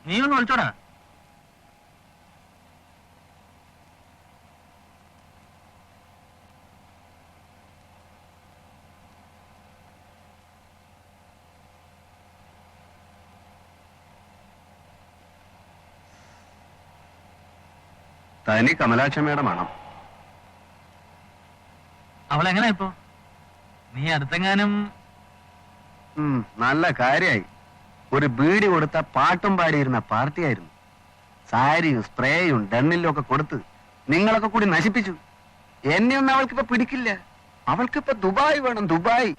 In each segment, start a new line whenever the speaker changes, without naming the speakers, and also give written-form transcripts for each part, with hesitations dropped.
നീ ഒന്ന് വിളിച്ചോടാ.
തനി കമലാക്ഷമ്മയുടെ മണം.
അവളെങ്ങനെ ഇപ്പോ? നീ അടുത്തെങ്ങാനും?
നല്ല കാര്യായി. ഒരു ബീഡി കൊടുത്ത പാട്ടും പാടിയിരുന്ന പാർട്ടിയായിരുന്നു. സാരിയും സ്പ്രേയും ഡണ്ണിലും ഒക്കെ കൊടുത്ത് നിങ്ങളൊക്കെ കൂടി നശിപ്പിച്ചു. എന്നെയൊന്നും അവൾക്കിപ്പോ പിടിക്കില്ല. അവൾക്കിപ്പോ ദുബായ് വേണം, ദുബായ്.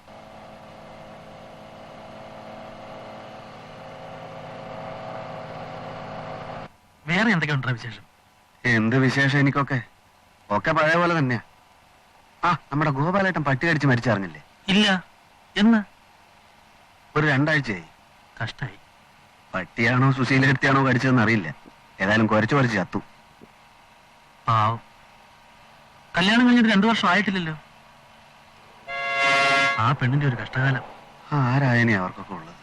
വേറെ എന്തൊക്കെയുണ്ടാ വിശേഷം?
എന്ത് വിശേഷം എനിക്കൊക്കെ? ഒക്കെ പഴയ പോലെ തന്നെയാ. നമ്മുടെ ഗോപാലേട്ടൻ പട്ടി കടിച്ച് മരിച്ചറിഞ്ഞില്ലേ?
ഇല്ല. എന്ന്?
ഒരു 2 ആഴ്ചയായി.
കഷ്ടായി.
പട്ടിയാണോ സുശീലടുത്തിയാണോ കടിച്ചതെന്ന് അറിയില്ല. ഏതായാലും കുരച്ചു കുരച്ച് ചത്തു.
പാവം. കല്യാണം കഴിഞ്ഞിട്ട് 2 വർഷം ആയിട്ടില്ലല്ലോ. ആ പെണ്ണിന്റെ ഒരു കഷ്ടകാലം.
ആരായനെ അവർക്കൊക്കെ ഉള്ളത്.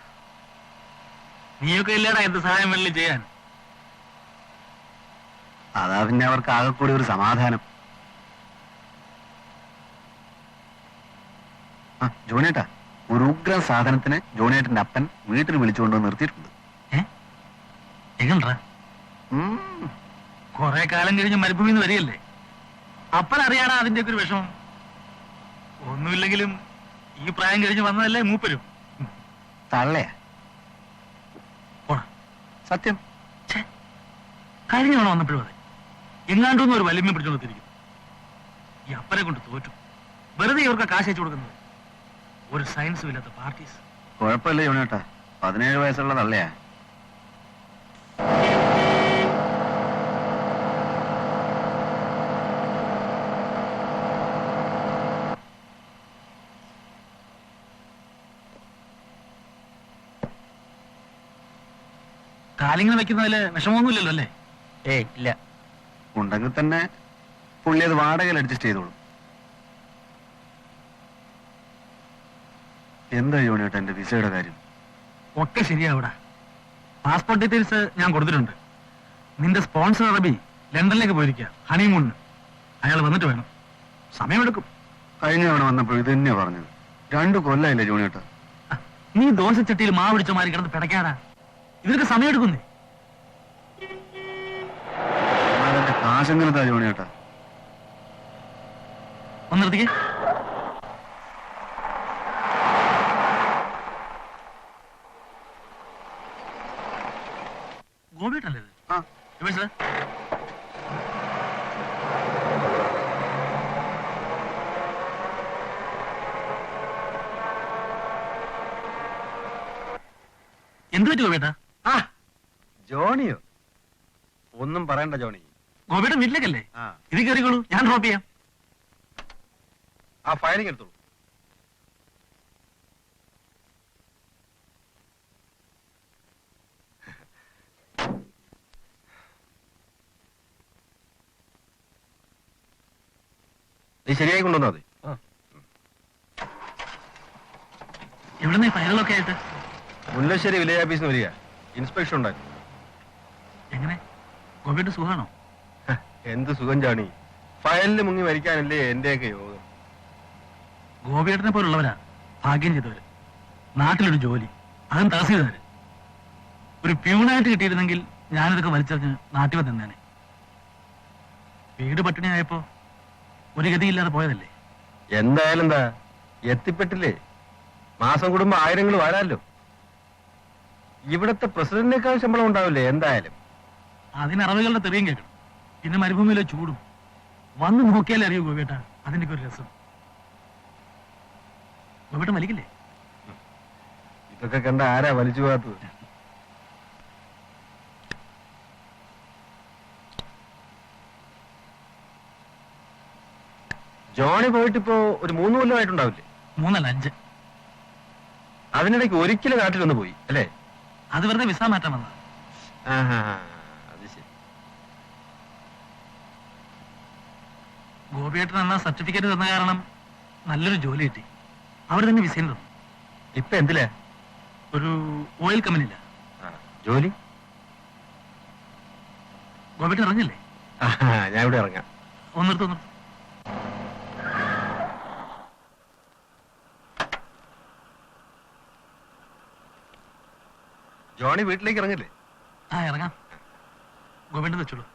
നീയൊക്കെ ഇല്ലടാ എന്ത് സഹായം വേണമെങ്കിലും ചെയ്യാൻ.
അതാ പിന്നെ അവർക്ക് ആകെ കൂടി ഒരു സമാധാനം. ജോണേട്ടാ, ഒരു ഉഗ്ര സാധനത്തിന് ജോണേട്ടന്റെ അപ്പൻ വീട്ടിൽ വിളിച്ചുകൊണ്ട് നിർത്തിയിട്ടുണ്ട്.
കൊറേ കാലം കഴിഞ്ഞ് മരുഭൂമിന്ന് വരികയല്ലേ, അപ്പനറിയാടാ അതിന്റെ ഒക്കെ ഒരു വിഷമം. ഒന്നുമില്ലെങ്കിലും ഈ പ്രായം കഴിഞ്ഞ് വന്നതല്ലേ മൂപ്പരും.
തള്ളയാ സത്യം.
കഴിഞ്ഞ തവണ വന്നപ്പോഴും അതെ, എങ്ങാണ്ടൊന്നും ഒരു വലിയ പിടിച്ചോണ്ടിരിക്കും. ഈ അപ്പനെ കൊണ്ട് തോറ്റു. വെറുതെ ഇവർക്ക് കാശ് അയച്ചു കൊടുക്കുന്നത്. ഒരു സയൻസും ഇല്ലാത്ത പാർട്ടീസ്.
കുഴപ്പമില്ല ജോണേട്ടാ, 17 വയസ്സുള്ള തള്ളയാ.
കാലിങ്ങനെ വെക്കുന്നതില് വിഷമമൊന്നുമില്ലല്ലോ അല്ലേ?
ഇല്ല. ഉണ്ടെങ്കിൽ തന്നെ പുള്ളി അത് വാടകയിൽ അഡ്ജസ്റ്റ് ചെയ്തോളും. എന്താ ജോണിയേട്ടാ എന്റെ വിസയുടെ കാര്യം?
ഒക്കെ ശരിയാവിടാ. പാസ്പോർട്ട് ഡീറ്റെയിൽസ് ഞാൻ കൊടുത്തിട്ടുണ്ട്. നിന്റെ സ്പോൺസർ അറബി ലണ്ടനിലേക്ക് പോയിരിക്കുക ഹണിമൂണിന്. അയാൾ വന്നിട്ട് വേണം. സമയമെടുക്കും.
കഴിഞ്ഞ തവണ വന്നപ്പോൾ ഇത് തന്നെയാ പറഞ്ഞത്. 2 കൊല്ലമില്ല ജോണിയേട്ടാ.
നീ ദോശച്ചട്ടിയിൽ മാവ് പിടിച്ച മാറി കിടന്ന് പിടയ്ക്കാടാ. ഇവർക്ക് സമയമെടുക്കുന്നേ.
കാശെങ്ങനെ ജോണിയേട്ടാ?
ഒന്ന് നിർത്തിക്കേ. ഗോപിട്ടല്ലേ ഇത്? എന്ത് പറ്റി ഗോപിയേട്ടാ?
ജോണിയോ? ഒന്നും പറയണ്ട ജോണി.
ഗോപിയുടെ വീട്ടിലേക്കല്ലേ? ഇത് കയറിക്കോളൂ, ഞാൻ ഡ്രോപ്പ് ചെയ്യാം.
ആ ഫയലിംഗ് എടുത്തോളൂ. നീ ശരിയായി കൊണ്ടുവന്നാ മതി.
എവിടുന്ന് ഫയലുകളൊക്കെ ആയിട്ട്?
മുല്ലശ്ശേരി വില്ലേജ് ഓഫീസിന് വരിക. ഇൻസ്പെക്ഷൻ ഉണ്ടായിരുന്നു.
എങ്ങനെ? ഗോപിയുടെ സുഖാണോ?
എന്ത് സുഖം ജാണി. ഫയലിന് മുങ്ങി മരിക്കാനല്ലേ എന്റെയൊക്കെ യോഗം.
ഗോപിയേട്ടനെ പോലുള്ളവരാ ഭാഗ്യം ചെയ്തവര്. നാട്ടിലൊരു ജോലി, അതും തഹസീൽദാര്. ഒരു പ്യൂണായിട്ട് കിട്ടിയിരുന്നെങ്കിൽ ഞാനിതൊക്കെ വലിച്ചെറിഞ്ഞ് നാട്ടിൽ വന്നേനെ. വീട് പട്ടിണിയായപ്പോ ഒരു ഗതിയില്ലാതെ പോയതല്ലേ.
എന്തായാലും എന്താ എത്തിപ്പെട്ടില്ലേ? മാസം കൂടുമ്പോ ആയിരങ്ങൾ വരാല്ലോ. ഇവിടത്തെ പ്രസിഡന്റിനേക്കാൾ ശമ്പളം ഉണ്ടാവില്ലേ എന്തായാലും.
അതിന് അറബികളുടെ തെറിയും കേൾക്കണം. പിന്നെ മരുഭൂമിയിലെ ചൂടും. വന്ന് നോക്കിയാലേ അറിയൂ ഗോപിയേട്ടാ അതിന്റെ ഒരു രസം. ഗോപിയേട്ടൻ വലിക്കില്ലേ?
ഇതൊക്കെ കണ്ട ആരാ വലിച്ചു പോകാത്തത്? ജോണി പോയിട്ടിപ്പോ ഒരു 3 കൊല്ലമായിട്ടുണ്ടാവില്ലേ?
3 അല്ല 5.
അതിനിടയ്ക്ക് ഒരിക്കലും നാട്ടിലൊന്ന് പോയി അല്ലേ?
അത് വെറുതെ വിസ മാറ്റാൻ വന്ന.
അത് ശരി.
ഗോപിയേട്ടൻ എന്നാ സർട്ടിഫിക്കറ്റ് തന്ന കാരണം നല്ലൊരു ജോലി കിട്ടി. അവർ തന്നെ വിസയും തന്നു.
ഇപ്പൊ എന്തിലാ?
ഒരു ഓയിൽ കമ്പനിയില്ല.
ജോലി
ഗോപേട്ടൻ ഇറങ്ങില്ലേ?
ഞാൻ ഇവിടെ ഇറങ്ങാം.
ഒന്നിടത്ത്
ജോണി വീട്ടിലേക്ക് ഇറങ്ങില്ലേ?
ആ ഇറങ്ങാം. ഗോപേട്ടൻ വെച്ചോളൂ.